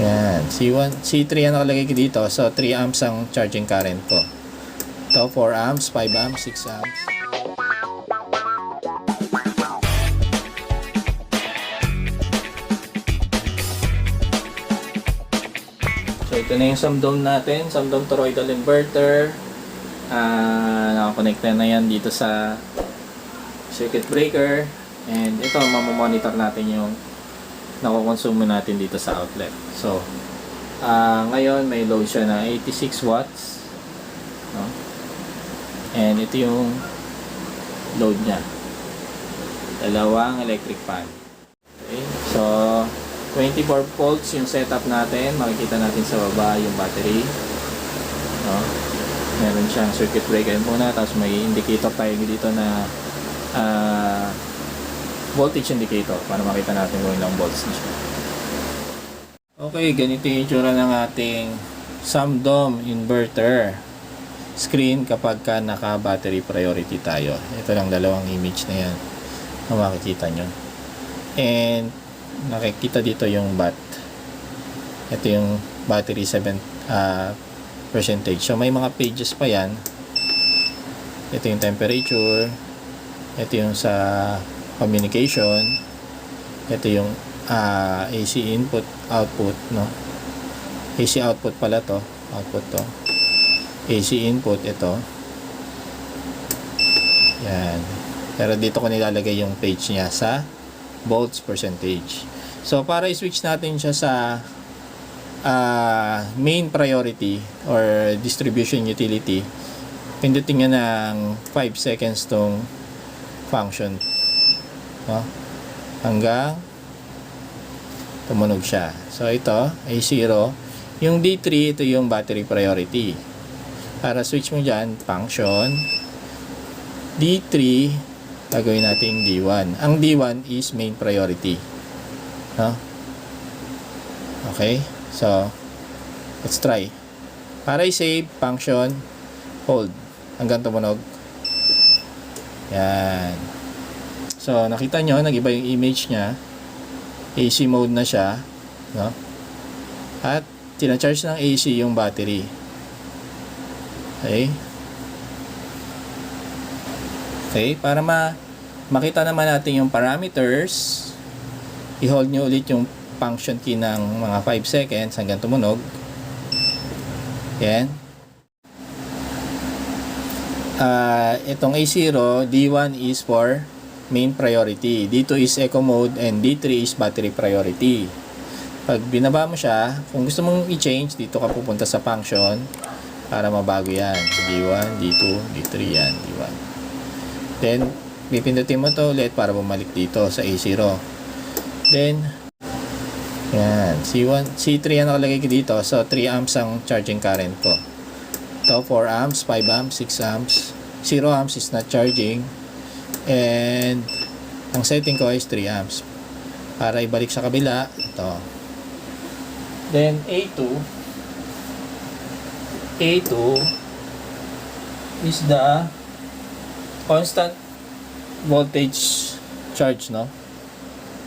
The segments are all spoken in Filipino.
Yan. C3 ang nakalagay ko dito. So, 3 amps ang charging current ko. Ito, 4 amps, 5 amps, 6 amps. So, ito na yung Samdome natin. Samdome toroidal inverter. Nakakonect na yan dito sa circuit breaker. And ito, mamamonitor natin yung nakukonsumo natin dito sa outlet. So, ngayon may load siya na 86 watts. No? And ito yung load niya. Dalawang electric fan. Okay. So, 24 volts yung setup natin. Makikita natin sa baba yung battery. No? Meron siyang circuit breaker muna. Tapos may indicator tayo dito na voltage indicator para makita natin kung ilang volts na siya. Okay, ganito yung itsura ng ating Samdome inverter screen kapag ka naka battery priority tayo. Ito lang dalawang image na yan na makikita nyo. And nakikita dito yung bat. Ito yung battery 7 percentage. So may mga pages pa yan. Ito yung temperature. Ito yung sa communication. Ito yung AC input, output, no? AC output pala to. Output to. AC input, ito. Yan. Pero dito ko nilalagay yung page niya sa volts percentage. So, para i-switch natin siya sa main priority or distribution utility, pindutin nyo ng 5 seconds tong function. No? Hanggang tumunog siya. So, ito, A0. Yung D3, ito yung battery priority. Para switch mo dyan, function. D3, gagawin natin D1. Ang D1 is main priority. No? Okay? So, let's try. Para i-save, function, hold. Hanggang tumunog. Yan. So, nakita nyo, nag-iba yung image niya. AC mode na siya. No? At, tina-charge ng AC yung battery. Okay? Okay, para makita naman natin yung parameters, i-hold nyo ulit yung function key ng mga 5 seconds hanggang tumunog. Yan. Itong A0, D1 is for main priority. D2 is eco mode and D3 is battery priority. Pag binaba mo siya, kung gusto mong i-change, dito ka pupunta sa function para mabago yan. D1, D2, D3 yan, D1. Then, pipindutin mo to ulit para bumalik dito sa A0. Then, yan, C3 ang nakalagay ko dito. So, 3 amps ang charging current ko. Ito, 4 amps, 5 amps, 6 amps. 0 amps is not charging. And, ang setting ko is 3 amps. Para ibalik sa kabila, ito. Then, A2 is the constant voltage charge, no?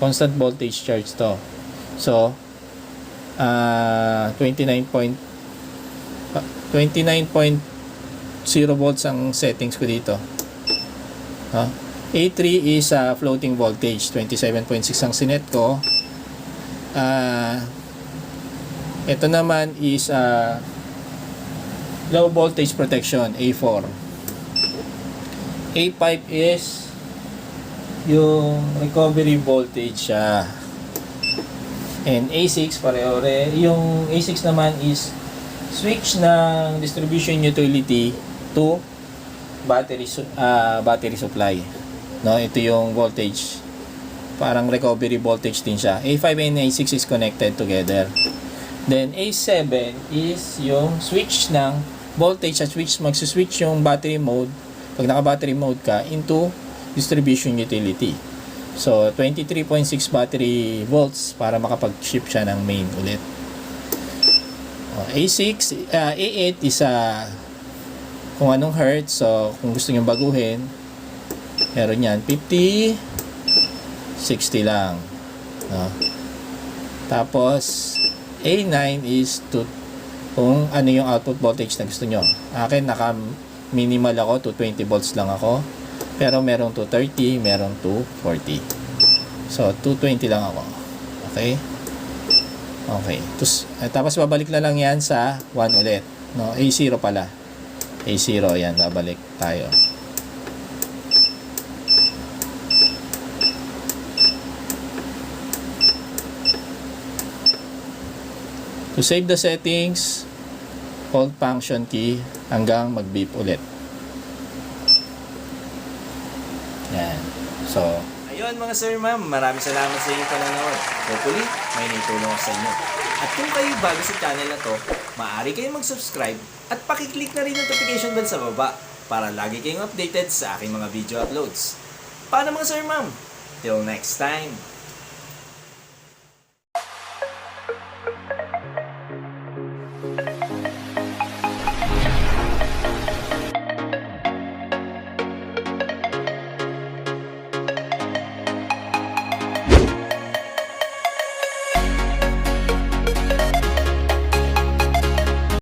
Constant voltage charge to. So, 29.0 volts ang settings ko dito. A3 is floating voltage, 27.6 ang sinet ko. Ito naman is low voltage protection, A4. A5 is yung recovery voltage siya. And A6 pareho rin. Yung A6 naman is switch ng distribution utility to battery supply. No, ito yung voltage. Parang recovery voltage din siya. A5 and A6 is connected together. Then A7 is yung switch ng voltage at magsuswitch yung battery mode pag naka-battery mode ka into distribution utility. So 23.6 battery volts para makapag-ship siya ng main ulit. A8 is kung anong hertz. So kung gusto niyo baguhin, meron yan 50, 60 lang. No? Tapos A9 is kung ano yung output voltage na gusto nyo. Akin, naka-minimal ako, 220 volts lang ako. Pero merong 230, merong 240. So, 220 lang ako. Okay? Okay. Tapos babalik na lang yan sa 1 ulit. No? A0 pala. A0, yan. Babalik tayo. To save the settings, hold function key hanggang mag-beep ulit. Yan. So, Ayun mga sir ma'am, maraming salamat sa inyong panonood. Hopefully, may naitulong ako sa inyo. At kung kayo bago sa channel na to, maaari kayong mag-subscribe at pakiclick na rin notification bell sa baba para lagi kayong updated sa aking mga video uploads. Paano mga sir ma'am? Till next time!